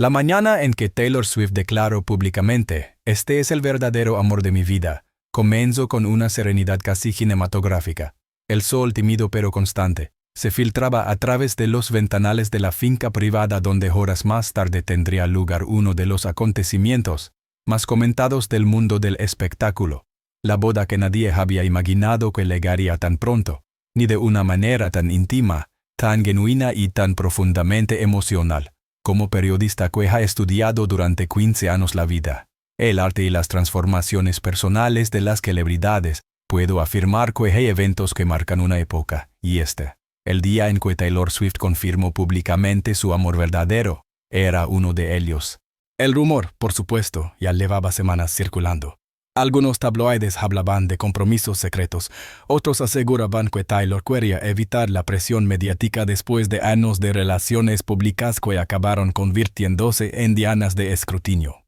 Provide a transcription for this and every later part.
La mañana en que Taylor Swift declaró públicamente, "Este es el verdadero amor de mi vida", comenzó con una serenidad casi cinematográfica. El sol tímido pero constante se filtraba a través de los ventanales de la finca privada donde horas más tarde tendría lugar uno de los acontecimientos más comentados del mundo del espectáculo. La boda que nadie había imaginado que llegaría tan pronto, ni de una manera tan íntima, tan genuina y tan profundamente emocional. Como periodista que ha estudiado durante 15 años la vida, el arte y las transformaciones personales de las celebridades, puedo afirmar que hay eventos que marcan una época, y el día en que Taylor Swift confirmó públicamente su amor verdadero, era uno de ellos. El rumor, por supuesto, ya llevaba semanas circulando. Algunos tabloides hablaban de compromisos secretos, otros aseguraban que Taylor quería evitar la presión mediática después de años de relaciones públicas que acabaron convirtiéndose en dianas de escrutinio.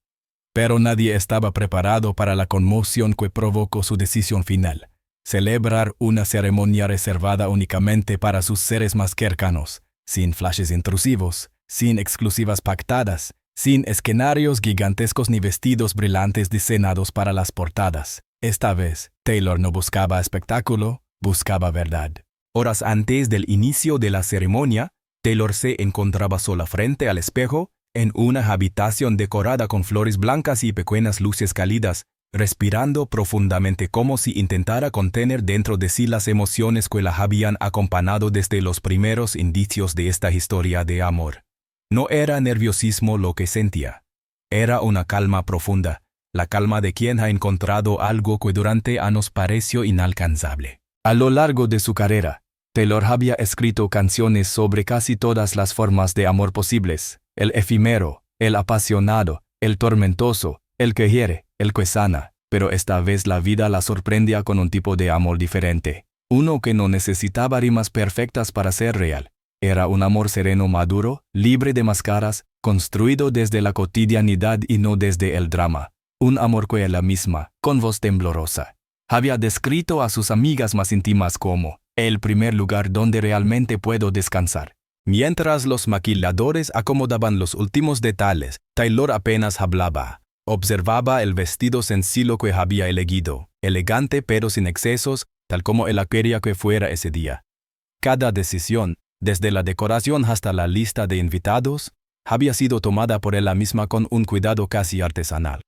Pero nadie estaba preparado para la conmoción que provocó su decisión final: celebrar una ceremonia reservada únicamente para sus seres más cercanos, sin flashes intrusivos, sin exclusivas pactadas, sin escenarios gigantescos ni vestidos brillantes diseñados para las portadas. Esta vez, Taylor no buscaba espectáculo, buscaba verdad. Horas antes del inicio de la ceremonia, Taylor se encontraba sola frente al espejo, en una habitación decorada con flores blancas y pequeñas luces cálidas, respirando profundamente como si intentara contener dentro de sí las emociones que la habían acompañado desde los primeros indicios de esta historia de amor. No era nerviosismo lo que sentía. Era una calma profunda, la calma de quien ha encontrado algo que durante años pareció inalcanzable. A lo largo de su carrera, Taylor había escrito canciones sobre casi todas las formas de amor posibles: el efímero, el apasionado, el tormentoso, el que hiere, el que sana. Pero esta vez la vida la sorprendía con un tipo de amor diferente. Uno que no necesitaba rimas perfectas para ser real. Era un amor sereno, maduro, libre de máscaras, construido desde la cotidianidad y no desde el drama. Un amor que ella misma, con voz temblorosa, había descrito a sus amigas más íntimas como el primer lugar donde realmente puedo descansar. Mientras los maquiladores acomodaban los últimos detalles, Taylor apenas hablaba. Observaba el vestido sencillo que había elegido, elegante pero sin excesos, tal como él quería que fuera ese día. Cada decisión, desde la decoración hasta la lista de invitados, había sido tomada por ella misma con un cuidado casi artesanal.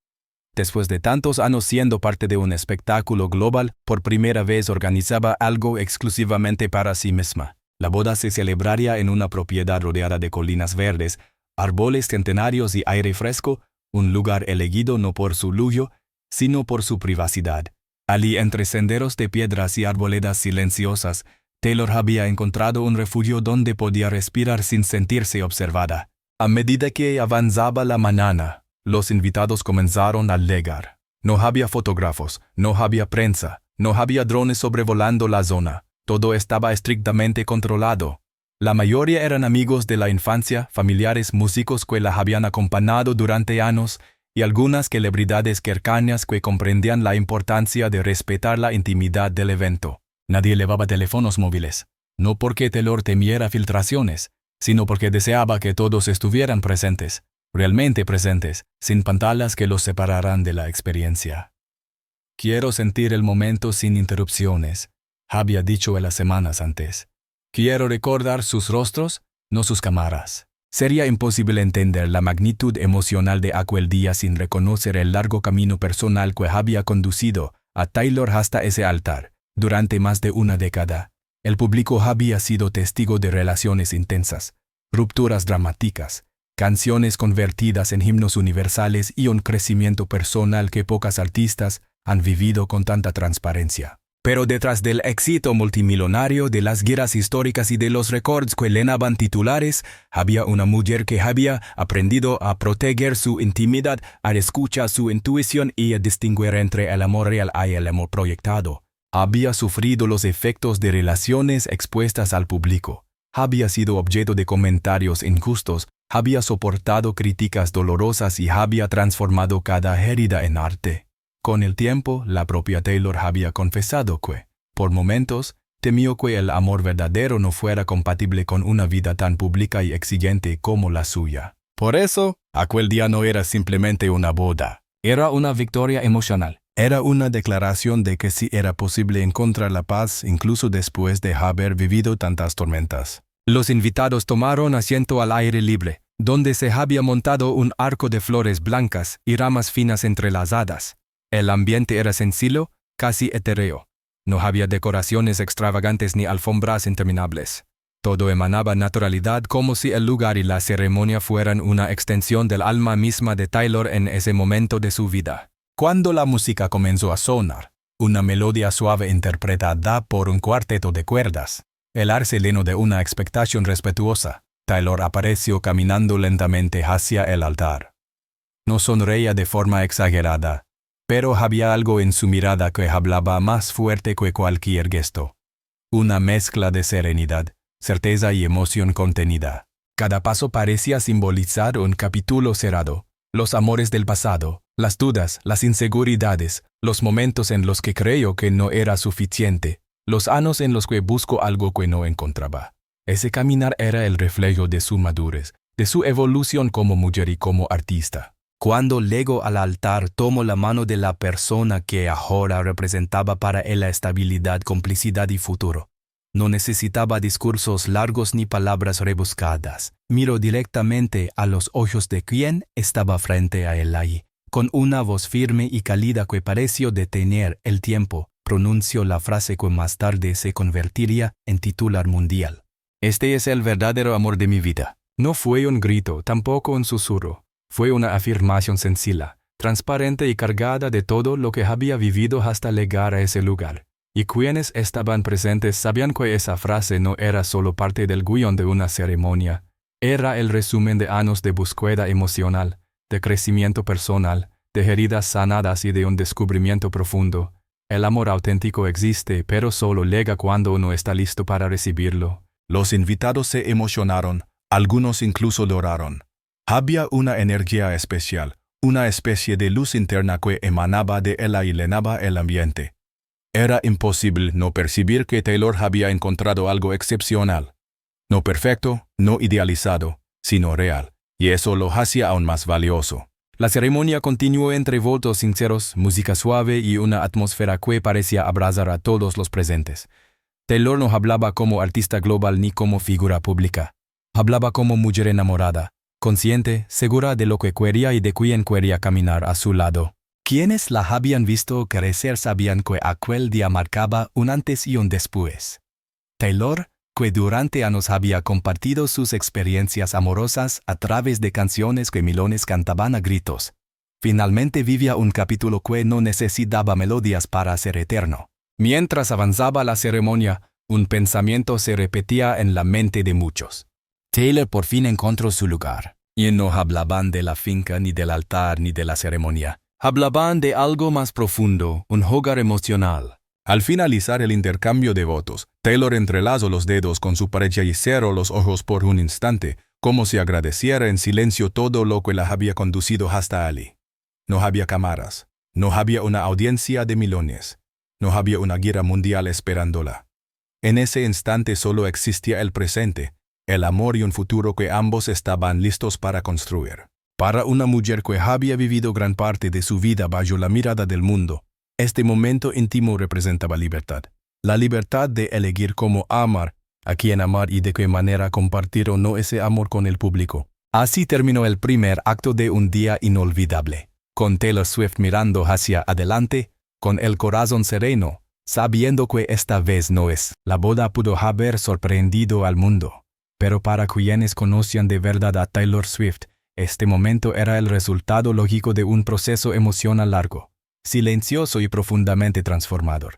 Después de tantos años siendo parte de un espectáculo global, por primera vez organizaba algo exclusivamente para sí misma. La boda se celebraría en una propiedad rodeada de colinas verdes, árboles centenarios y aire fresco, un lugar elegido no por su lujo, sino por su privacidad. Allí, entre senderos de piedras y arboledas silenciosas, Taylor había encontrado un refugio donde podía respirar sin sentirse observada. A medida que avanzaba la mañana, los invitados comenzaron a llegar. No había fotógrafos, no había prensa, no había drones sobrevolando la zona. Todo estaba estrictamente controlado. La mayoría eran amigos de la infancia, familiares, músicos que la habían acompañado durante años y algunas celebridades cercanas que comprendían la importancia de respetar la intimidad del evento. Nadie llevaba teléfonos móviles, no porque Taylor temiera filtraciones, sino porque deseaba que todos estuvieran presentes, realmente presentes, sin pantallas que los separaran de la experiencia. Quiero sentir el momento sin interrupciones, había dicho en las semanas antes. Quiero recordar sus rostros, no sus cámaras. Sería imposible entender la magnitud emocional de aquel día sin reconocer el largo camino personal que había conducido a Taylor hasta ese altar. Durante más de una década, el público había sido testigo de relaciones intensas, rupturas dramáticas, canciones convertidas en himnos universales y un crecimiento personal que pocas artistas han vivido con tanta transparencia. Pero detrás del éxito multimillonario, de las giras históricas y de los récords que llenaban titulares, había una mujer que había aprendido a proteger su intimidad, a escuchar su intuición y a distinguir entre el amor real y el amor proyectado. Había sufrido los efectos de relaciones expuestas al público. Había sido objeto de comentarios injustos, había soportado críticas dolorosas y había transformado cada herida en arte. Con el tiempo, la propia Taylor había confesado que, por momentos, temió que el amor verdadero no fuera compatible con una vida tan pública y exigente como la suya. Por eso, aquel día no era simplemente una boda. Era una victoria emocional. Era una declaración de que sí era posible encontrar la paz incluso después de haber vivido tantas tormentas. Los invitados tomaron asiento al aire libre, donde se había montado un arco de flores blancas y ramas finas entrelazadas. El ambiente era sencillo, casi etéreo. No había decoraciones extravagantes ni alfombras interminables. Todo emanaba naturalidad, como si el lugar y la ceremonia fueran una extensión del alma misma de Taylor en ese momento de su vida. Cuando la música comenzó a sonar, una melodía suave interpretada por un cuarteto de cuerdas, el arce lleno de una expectación respetuosa, Taylor apareció caminando lentamente hacia el altar. No sonreía de forma exagerada, pero había algo en su mirada que hablaba más fuerte que cualquier gesto. Una mezcla de serenidad, certeza y emoción contenida. Cada paso parecía simbolizar un capítulo cerrado, los amores del pasado, las dudas, las inseguridades, los momentos en los que creyó que no era suficiente, los años en los que buscó algo que no encontraba. Ese caminar era el reflejo de su madurez, de su evolución como mujer y como artista. Cuando llegó al altar, tomó la mano de la persona que ahora representaba para él la estabilidad, complicidad y futuro. No necesitaba discursos largos ni palabras rebuscadas. Miró directamente a los ojos de quien estaba frente a él ahí. Con una voz firme y cálida que pareció detener el tiempo, pronunció la frase que más tarde se convertiría en titular mundial. Este es el verdadero amor de mi vida. No fue un grito, tampoco un susurro. Fue una afirmación sencilla, transparente y cargada de todo lo que había vivido hasta llegar a ese lugar. Y quienes estaban presentes sabían que esa frase no era solo parte del guión de una ceremonia. Era el resumen de años de búsqueda emocional, de crecimiento personal, de heridas sanadas y de un descubrimiento profundo. El amor auténtico existe, pero solo llega cuando uno está listo para recibirlo. Los invitados se emocionaron, algunos incluso lloraron. Había una energía especial, una especie de luz interna que emanaba de él y llenaba el ambiente. Era imposible no percibir que Taylor había encontrado algo excepcional. No perfecto, no idealizado, sino real, y eso lo hacía aún más valioso. La ceremonia continuó entre votos sinceros, música suave y una atmósfera que parecía abrazar a todos los presentes. Taylor no hablaba como artista global ni como figura pública. Hablaba como mujer enamorada, consciente, segura de lo que quería y de quien quería caminar a su lado. Quienes la habían visto crecer sabían que aquel día marcaba un antes y un después. Taylor, que durante años había compartido sus experiencias amorosas a través de canciones que millones cantaban a gritos, finalmente vivía un capítulo que no necesitaba melodías para ser eterno. Mientras avanzaba la ceremonia, un pensamiento se repetía en la mente de muchos. Taylor por fin encontró su lugar. Y no hablaban de la finca, ni del altar, ni de la ceremonia. Hablaban de algo más profundo, un hogar emocional. Al finalizar el intercambio de votos, Taylor entrelazó los dedos con su pareja y cerró los ojos por un instante, como si agradeciera en silencio todo lo que la había conducido hasta allí. No había cámaras, no había una audiencia de millones, no había una guerra mundial esperándola. En ese instante solo existía el presente, el amor y un futuro que ambos estaban listos para construir. Para una mujer que había vivido gran parte de su vida bajo la mirada del mundo, este momento íntimo representaba libertad. La libertad de elegir cómo amar, a quién amar y de qué manera compartir o no ese amor con el público. Así terminó el primer acto de un día inolvidable, con Taylor Swift mirando hacia adelante, con el corazón sereno, sabiendo que esta vez no es. La boda pudo haber sorprendido al mundo, pero para quienes conocían de verdad a Taylor Swift, este momento era el resultado lógico de un proceso emocional largo, silencioso y profundamente transformador.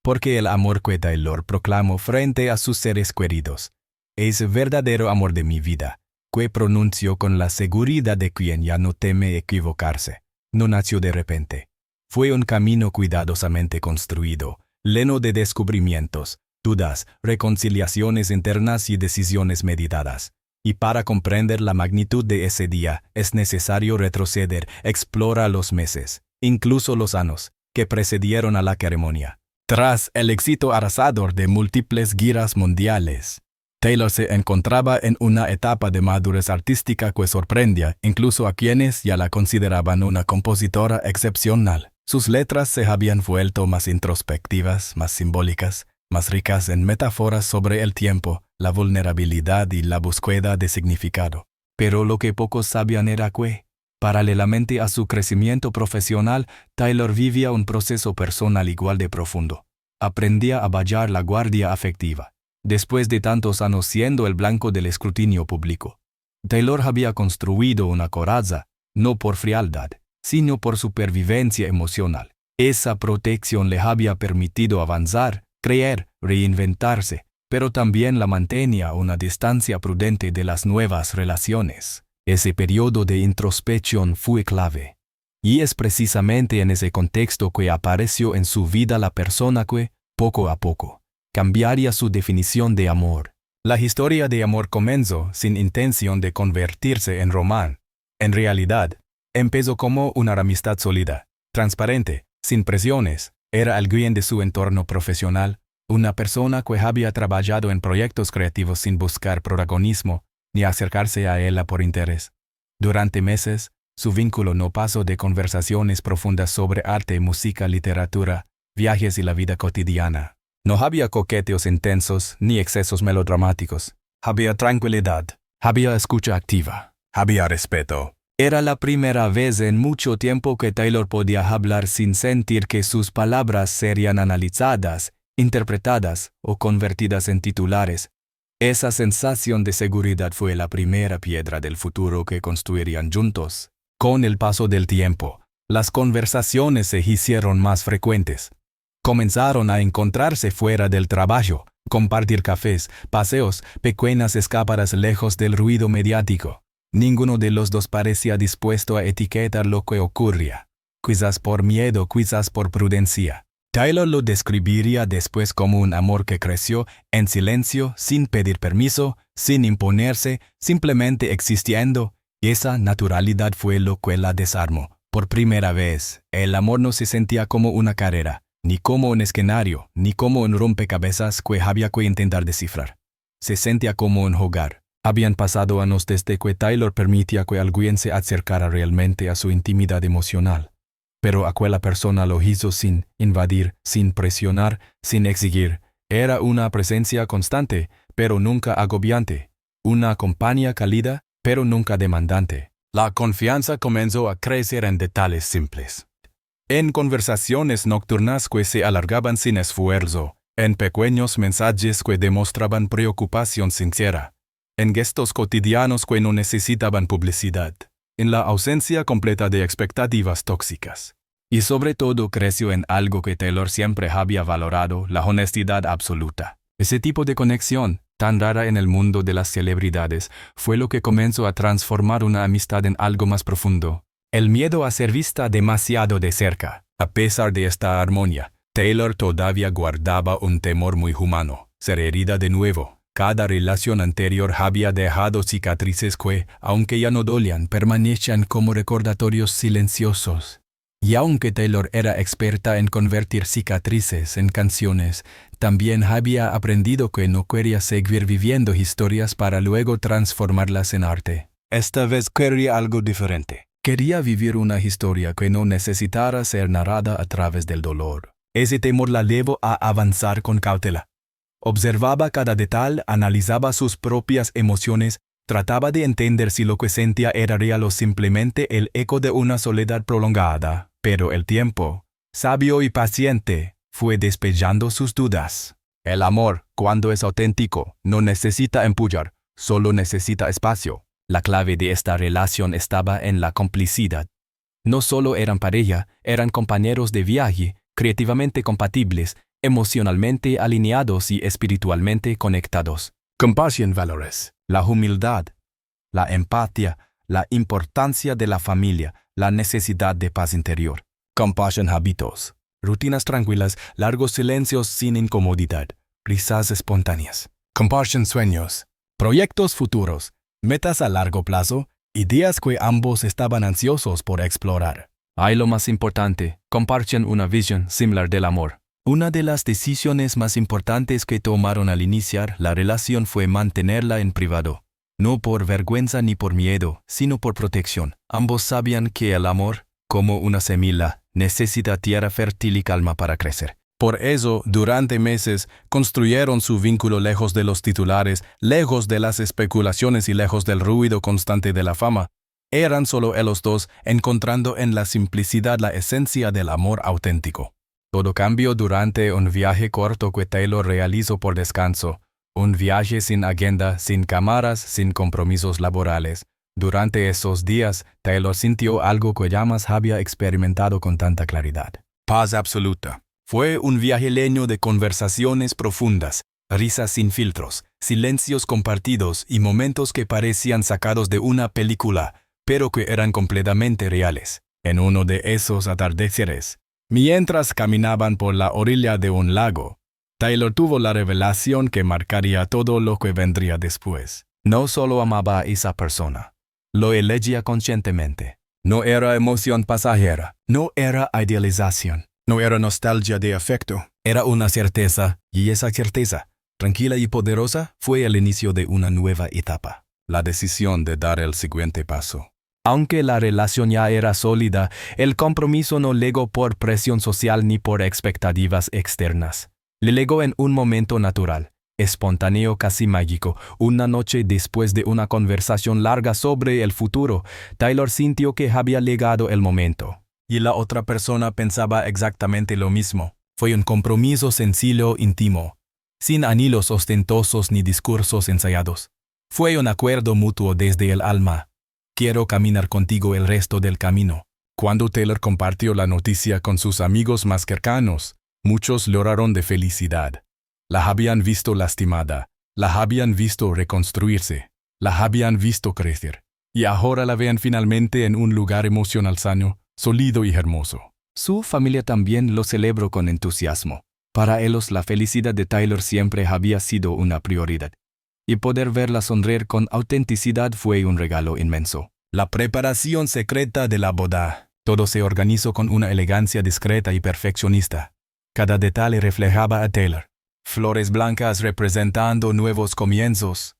Porque el amor que Taylor proclamó frente a sus seres queridos es el verdadero amor de mi vida, que pronunció con la seguridad de quien ya no teme equivocarse. No nació de repente. Fue un camino cuidadosamente construido, lleno de descubrimientos, dudas, reconciliaciones internas y decisiones meditadas. Y para comprender la magnitud de ese día, es necesario retroceder, explorar los meses, incluso los años, que precedieron a la ceremonia. Tras el éxito arrasador de múltiples giras mundiales, Taylor se encontraba en una etapa de madurez artística que sorprendía incluso a quienes ya la consideraban una compositora excepcional. Sus letras se habían vuelto más introspectivas, más simbólicas, más ricas en metáforas sobre el tiempo, la vulnerabilidad y la búsqueda de significado. Pero lo que pocos sabían era que, paralelamente a su crecimiento profesional, Taylor vivía un proceso personal igual de profundo. Aprendía a bajar la guardia afectiva. Después de tantos años siendo el blanco del escrutinio público, Taylor había construido una coraza, no por frialdad, sino por supervivencia emocional. Esa protección le había permitido avanzar, creer, reinventarse, pero también la mantenía a una distancia prudente de las nuevas relaciones. Ese periodo de introspección fue clave. Y es precisamente en ese contexto que apareció en su vida la persona que, poco a poco, cambiaría su definición de amor. La historia de amor comenzó sin intención de convertirse en romance. En realidad, empezó como una amistad sólida, transparente, sin presiones. Era alguien de su entorno profesional, una persona que había trabajado en proyectos creativos sin buscar protagonismo ni acercarse a ella por interés. Durante meses, su vínculo no pasó de conversaciones profundas sobre arte, música, literatura, viajes y la vida cotidiana. No había coqueteos intensos ni excesos melodramáticos. Había tranquilidad, había escucha activa, había respeto. Era la primera vez en mucho tiempo que Taylor podía hablar sin sentir que sus palabras serían analizadas, interpretadas o convertidas en titulares. Esa sensación de seguridad fue la primera piedra del futuro que construirían juntos. Con el paso del tiempo, las conversaciones se hicieron más frecuentes. Comenzaron a encontrarse fuera del trabajo, compartir cafés, paseos, pequeñas escapadas lejos del ruido mediático. Ninguno de los dos parecía dispuesto a etiquetar lo que ocurría, quizás por miedo, quizás por prudencia. Taylor lo describiría después como un amor que creció en silencio, sin pedir permiso, sin imponerse, simplemente existiendo, y esa naturalidad fue lo que la desarmó. Por primera vez, el amor no se sentía como una carrera, ni como un escenario, ni como un rompecabezas que había que intentar descifrar. Se sentía como un hogar. Habían pasado años desde que Taylor permitía que alguien se acercara realmente a su intimidad emocional. Pero aquella persona lo hizo sin invadir, sin presionar, sin exigir. Era una presencia constante, pero nunca agobiante. Una compañía cálida, pero nunca demandante. La confianza comenzó a crecer en detalles simples. En conversaciones nocturnas que se alargaban sin esfuerzo, en pequeños mensajes que demostraban preocupación sincera, en gestos cotidianos que no necesitaban publicidad, en la ausencia completa de expectativas tóxicas. Y sobre todo creció en algo que Taylor siempre había valorado, la honestidad absoluta. Ese tipo de conexión, tan rara en el mundo de las celebridades, fue lo que comenzó a transformar una amistad en algo más profundo. El miedo a ser vista demasiado de cerca. A pesar de esta armonía, Taylor todavía guardaba un temor muy humano, ser herida de nuevo. Cada relación anterior había dejado cicatrices que, aunque ya no dolían, permanecían como recordatorios silenciosos. Y aunque Taylor era experta en convertir cicatrices en canciones, también había aprendido que no quería seguir viviendo historias para luego transformarlas en arte. Esta vez quería algo diferente. Quería vivir una historia que no necesitara ser narrada a través del dolor. Ese temor la llevó a avanzar con cautela. Observaba cada detalle, analizaba sus propias emociones, trataba de entender si lo que sentía era real o simplemente el eco de una soledad prolongada. Pero el tiempo, sabio y paciente, fue despejando sus dudas. El amor, cuando es auténtico, no necesita empujar, solo necesita espacio. La clave de esta relación estaba en la complicidad. No solo eran pareja, eran compañeros de viaje, creativamente compatibles, emocionalmente alineados y espiritualmente conectados. Compassion valores, la humildad, la empatía, la importancia de la familia, la necesidad de paz interior. Compassion hábitos, rutinas tranquilas, largos silencios sin incomodidad, risas espontáneas. Compassion sueños, proyectos futuros, metas a largo plazo, ideas que ambos estaban ansiosos por explorar. Hay lo más importante, comparten una visión similar del amor. Una de las decisiones más importantes que tomaron al iniciar la relación fue mantenerla en privado. No por vergüenza ni por miedo, sino por protección. Ambos sabían que el amor, como una semilla, necesita tierra fértil y calma para crecer. Por eso, durante meses, construyeron su vínculo lejos de los titulares, lejos de las especulaciones y lejos del ruido constante de la fama. Eran solo ellos dos, encontrando en la simplicidad la esencia del amor auténtico. Todo cambió durante un viaje corto que Taylor realizó por descanso. Un viaje sin agenda, sin cámaras, sin compromisos laborales. Durante esos días, Taylor sintió algo que jamás había experimentado con tanta claridad. Paz absoluta. Fue un viaje lleno de conversaciones profundas, risas sin filtros, silencios compartidos y momentos que parecían sacados de una película, pero que eran completamente reales. En uno de esos atardeceres, mientras caminaban por la orilla de un lago, Taylor tuvo la revelación que marcaría todo lo que vendría después. No solo amaba a esa persona, lo elegía conscientemente. No era emoción pasajera, no era idealización, no era nostalgia de afecto. Era una certeza, y esa certeza, tranquila y poderosa, fue el inicio de una nueva etapa. La decisión de dar el siguiente paso. Aunque la relación ya era sólida, el compromiso no llegó por presión social ni por expectativas externas. Le llegó en un momento natural, espontáneo, casi mágico. Una noche después de una conversación larga sobre el futuro, Taylor sintió que había llegado el momento. Y la otra persona pensaba exactamente lo mismo. Fue un compromiso sencillo, íntimo, sin anhelos ostentosos ni discursos ensayados. Fue un acuerdo mutuo desde el alma. Quiero caminar contigo el resto del camino. Cuando Taylor compartió la noticia con sus amigos más cercanos, muchos lloraron de felicidad. La habían visto lastimada, la habían visto reconstruirse, la habían visto crecer. Y ahora la vean finalmente en un lugar emocional sano, sólido y hermoso. Su familia también lo celebró con entusiasmo. Para ellos la felicidad de Taylor siempre había sido una prioridad. Y poder verla sonreír con autenticidad fue un regalo inmenso. La preparación secreta de la boda. Todo se organizó con una elegancia discreta y perfeccionista. Cada detalle reflejaba a Taylor. Flores blancas representando nuevos comienzos.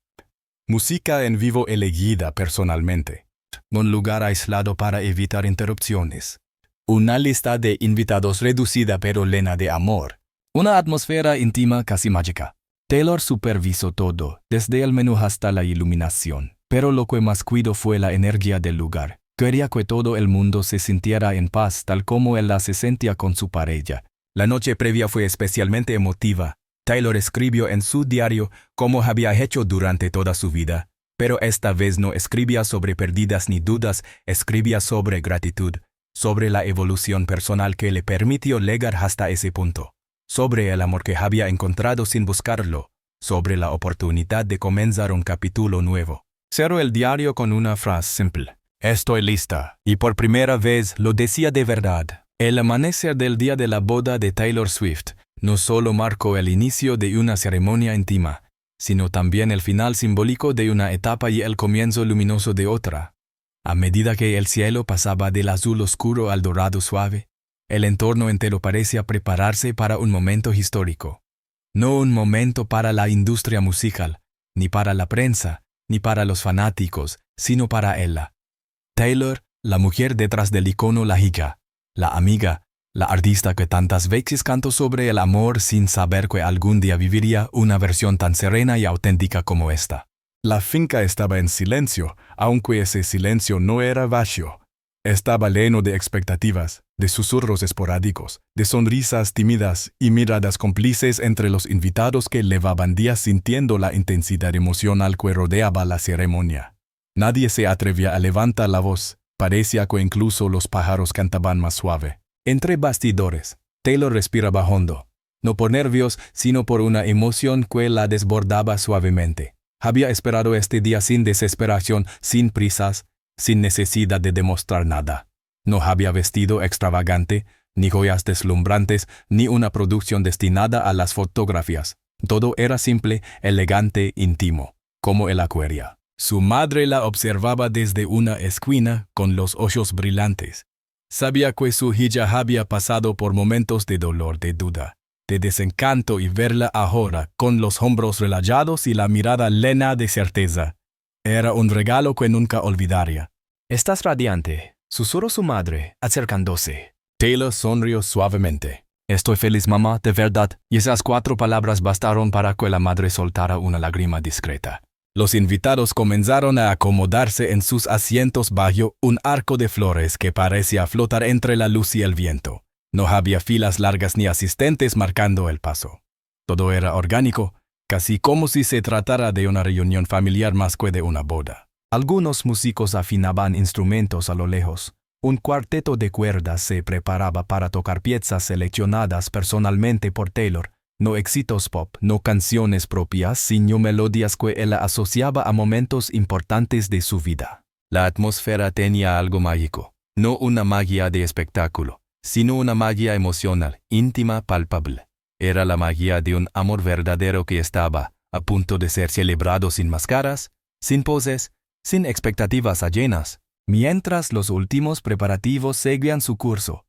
Música en vivo elegida personalmente. Un lugar aislado para evitar interrupciones. Una lista de invitados reducida pero llena de amor. Una atmósfera íntima casi mágica. Taylor supervisó todo, desde el menú hasta la iluminación. Pero lo que más cuidó fue la energía del lugar. Quería que todo el mundo se sintiera en paz tal como él la se sentía con su pareja. La noche previa fue especialmente emotiva. Taylor escribió en su diario como había hecho durante toda su vida. Pero esta vez no escribía sobre pérdidas ni dudas, escribía sobre gratitud, sobre la evolución personal que le permitió llegar hasta ese punto. Sobre el amor que había encontrado sin buscarlo, sobre la oportunidad de comenzar un capítulo nuevo. Cerró el diario con una frase simple. Estoy lista. Y por primera vez lo decía de verdad. El amanecer del día de la boda de Taylor Swift no solo marcó el inicio de una ceremonia íntima, sino también el final simbólico de una etapa y el comienzo luminoso de otra. A medida que el cielo pasaba del azul oscuro al dorado suave, el entorno entero parecía prepararse para un momento histórico. No un momento para la industria musical, ni para la prensa, ni para los fanáticos, sino para ella. Taylor, la mujer detrás del icono La hija, la amiga, la artista que tantas veces cantó sobre el amor sin saber que algún día viviría una versión tan serena y auténtica como esta. La finca estaba en silencio, aunque ese silencio no era vacío. Estaba lleno de expectativas, de susurros esporádicos, de sonrisas tímidas y miradas cómplices entre los invitados que llevaban días sintiendo la intensidad emocional que rodeaba la ceremonia. Nadie se atrevía a levantar la voz, parecía que incluso los pájaros cantaban más suave. Entre bastidores, Taylor respiraba hondo, no por nervios, sino por una emoción que la desbordaba suavemente. Había esperado este día sin desesperación, sin prisas, sin necesidad de demostrar nada. No había vestido extravagante, ni joyas deslumbrantes, ni una producción destinada a las fotografías. Todo era simple, elegante, íntimo, como el acuario. Su madre la observaba desde una esquina con los ojos brillantes. Sabía que su hija había pasado por momentos de dolor, de duda. de desencanto y verla ahora, con los hombros relajados y la mirada llena de certeza. Era un regalo que nunca olvidaría. «Estás radiante», susurró su madre, acercándose. Taylor sonrió suavemente. «Estoy feliz, mamá, de verdad». Y esas 4 palabras bastaron para que la madre soltara una lágrima discreta. Los invitados comenzaron a acomodarse en sus asientos bajo un arco de flores que parecía flotar entre la luz y el viento. No había filas largas ni asistentes marcando el paso. Todo era orgánico, casi como si se tratara de una reunión familiar más que de una boda. Algunos músicos afinaban instrumentos a lo lejos. Un cuarteto de cuerdas se preparaba para tocar piezas seleccionadas personalmente por Taylor. No éxitos pop, no canciones propias, sino melodías que él asociaba a momentos importantes de su vida. La atmósfera tenía algo mágico, no una magia de espectáculo, sino una magia emocional, íntima, palpable. Era la magia de un amor verdadero que estaba a punto de ser celebrado sin máscaras, sin poses, sin expectativas ajenas. Mientras los últimos preparativos seguían su curso,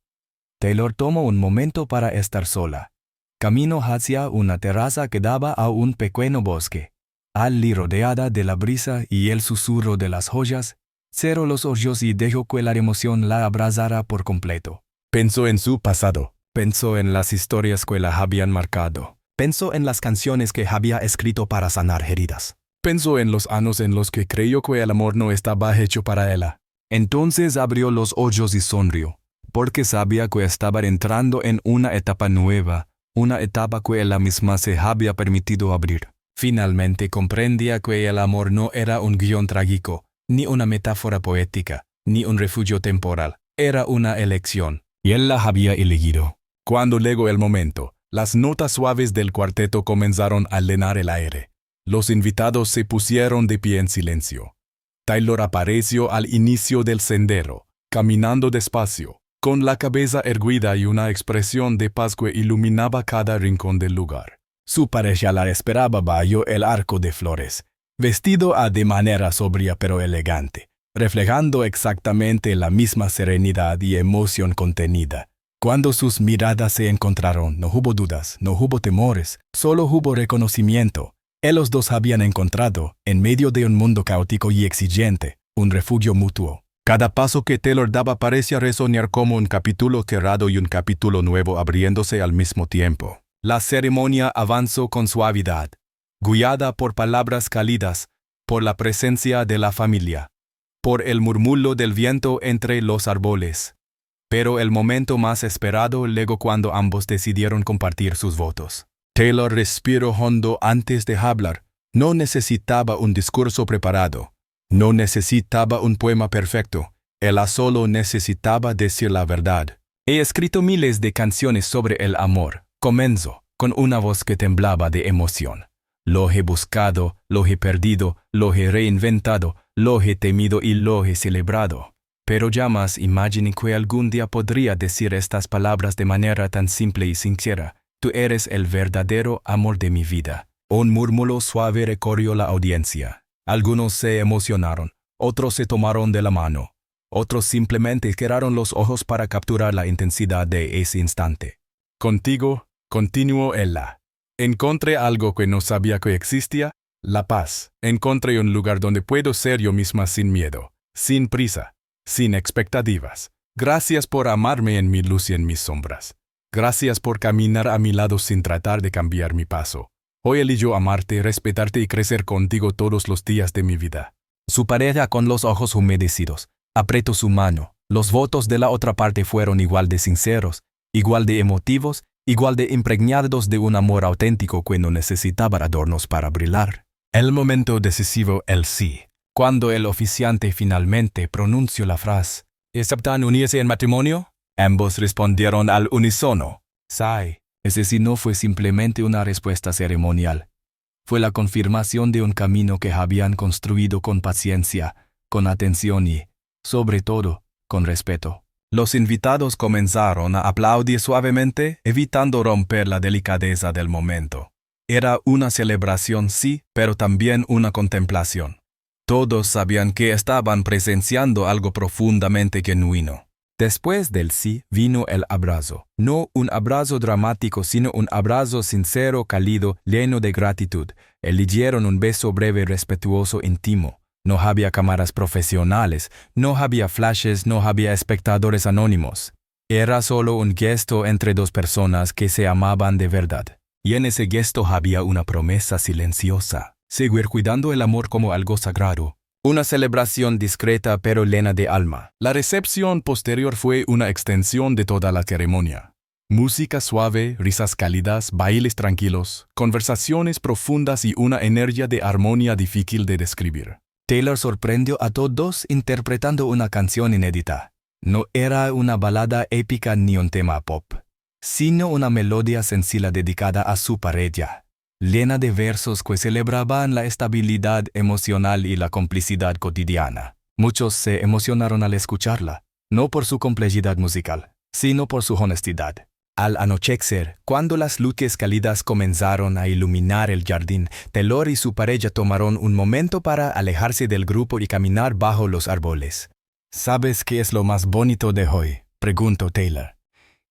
Taylor tomó un momento para estar sola. Caminó hacia una terraza que daba a un pequeño bosque. Allí, rodeada de la brisa y el susurro de las joyas, cerró los ojos y dejó que la emoción la abrazara por completo. Pensó en su pasado. Pensó en las historias que la habían marcado. Pensó en las canciones que había escrito para sanar heridas. Pensó en los años en los que creyó que el amor no estaba hecho para ella. Entonces abrió los ojos y sonrió, porque sabía que estaba entrando en una etapa nueva, una etapa que ella misma se había permitido abrir. Finalmente comprendía que el amor no era un guión trágico, ni una metáfora poética, ni un refugio temporal. Era una elección, y él la había elegido. Cuando llegó el momento, las notas suaves del cuarteto comenzaron a llenar el aire. Los invitados se pusieron de pie en silencio. Taylor apareció al inicio del sendero, caminando despacio, con la cabeza erguida y una expresión de paz que iluminaba cada rincón del lugar. Su pareja la esperaba bajo el arco de flores, vestido de manera sobria pero elegante, reflejando exactamente la misma serenidad y emoción contenida. Cuando sus miradas se encontraron, no hubo dudas, no hubo temores, solo hubo reconocimiento. Los dos habían encontrado, en medio de un mundo caótico y exigente, un refugio mutuo. Cada paso que Taylor daba parecía resonar como un capítulo cerrado y un capítulo nuevo abriéndose al mismo tiempo. La ceremonia avanzó con suavidad, guiada por palabras cálidas, por la presencia de la familia, por el murmullo del viento entre los árboles. Pero el momento más esperado llegó cuando ambos decidieron compartir sus votos. Taylor respiró hondo antes de hablar. No necesitaba un discurso preparado. No necesitaba un poema perfecto. Él solo necesitaba decir la verdad. He escrito miles de canciones sobre el amor, comenzó, con una voz que temblaba de emoción. Lo he buscado, lo he perdido, lo he reinventado, lo he temido y lo he celebrado. Pero jamás imaginé que algún día podría decir estas palabras de manera tan simple y sincera. Tú eres el verdadero amor de mi vida. Un murmullo suave recorrió la audiencia. Algunos se emocionaron, otros se tomaron de la mano, otros simplemente cerraron los ojos para capturar la intensidad de ese instante. Contigo, continuó ella. Encontré algo que no sabía que existía, la paz. Encontré un lugar donde puedo ser yo misma sin miedo, sin prisa, sin expectativas. Gracias por amarme en mi luz y en mis sombras. Gracias por caminar a mi lado sin tratar de cambiar mi paso. Hoy elijo amarte, respetarte y crecer contigo todos los días de mi vida. Su pareja, con los ojos humedecidos, apretó su mano. Los votos de la otra parte fueron igual de sinceros, igual de emotivos, igual de impregnados de un amor auténtico que no necesitaba adornos para brillar. El momento decisivo, el sí. Cuando el oficiante finalmente pronunció la frase, ¿aceptan unirse en matrimonio? Ambos respondieron al unísono, sí. Ese sí no fue simplemente una respuesta ceremonial. Fue la confirmación de un camino que habían construido con paciencia, con atención y, sobre todo, con respeto. Los invitados comenzaron a aplaudir suavemente, evitando romper la delicadeza del momento. Era una celebración, sí, pero también una contemplación. Todos sabían que estaban presenciando algo profundamente genuino. Después del sí vino el abrazo. No un abrazo dramático, sino un abrazo sincero, cálido, lleno de gratitud. Eligieron un beso breve, respetuoso, íntimo. No había cámaras profesionales, no había flashes, no había espectadores anónimos. Era solo un gesto entre dos personas que se amaban de verdad. Y en ese gesto había una promesa silenciosa. Seguir cuidando el amor como algo sagrado. Una celebración discreta pero llena de alma. La recepción posterior fue una extensión de toda la ceremonia. Música suave, risas cálidas, bailes tranquilos, conversaciones profundas y una energía de armonía difícil de describir. Taylor sorprendió a todos interpretando una canción inédita. No era una balada épica ni un tema pop, sino una melodía sencilla dedicada a su pareja, llena de versos que celebraban la estabilidad emocional y la complicidad cotidiana. Muchos se emocionaron al escucharla, no por su complejidad musical, sino por su honestidad. Al anochecer, cuando las luces cálidas comenzaron a iluminar el jardín, Taylor y su pareja tomaron un momento para alejarse del grupo y caminar bajo los árboles. ¿Sabes qué es lo más bonito de hoy?, preguntó Taylor.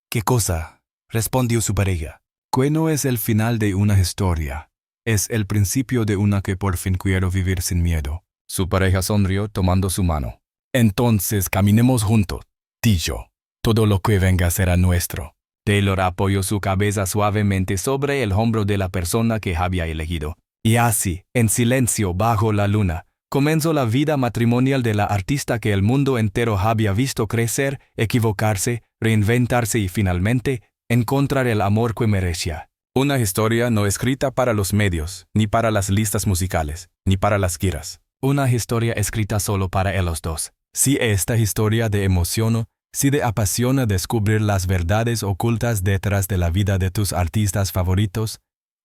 ¿Qué cosa?, respondió su pareja. Que no es el final de una historia, es el principio de una que por fin quiero vivir sin miedo. Su pareja sonrió tomando su mano. Entonces caminemos juntos, dijo. Todo lo que venga será nuestro. Taylor apoyó su cabeza suavemente sobre el hombro de la persona que había elegido. Y así, en silencio bajo la luna, comenzó la vida matrimonial de la artista que el mundo entero había visto crecer, equivocarse, reinventarse y finalmente encontrar el amor que merecía. Una historia no escrita para los medios, ni para las listas musicales, ni para las giras. Una historia escrita solo para ellos dos. Si esta historia te emociona, si te apasiona descubrir las verdades ocultas detrás de la vida de tus artistas favoritos,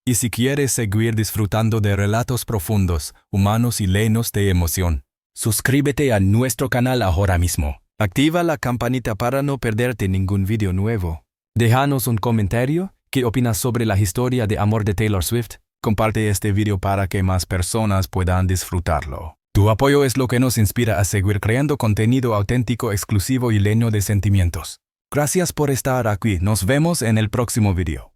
y si quieres seguir disfrutando de relatos profundos, humanos y llenos de emoción, suscríbete a nuestro canal ahora mismo. Activa la campanita para no perderte ningún video nuevo. Déjanos un comentario. ¿Qué opinas sobre la historia de amor de Taylor Swift? Comparte este video para que más personas puedan disfrutarlo. Tu apoyo es lo que nos inspira a seguir creando contenido auténtico, exclusivo y lleno de sentimientos. Gracias por estar aquí. Nos vemos en el próximo video.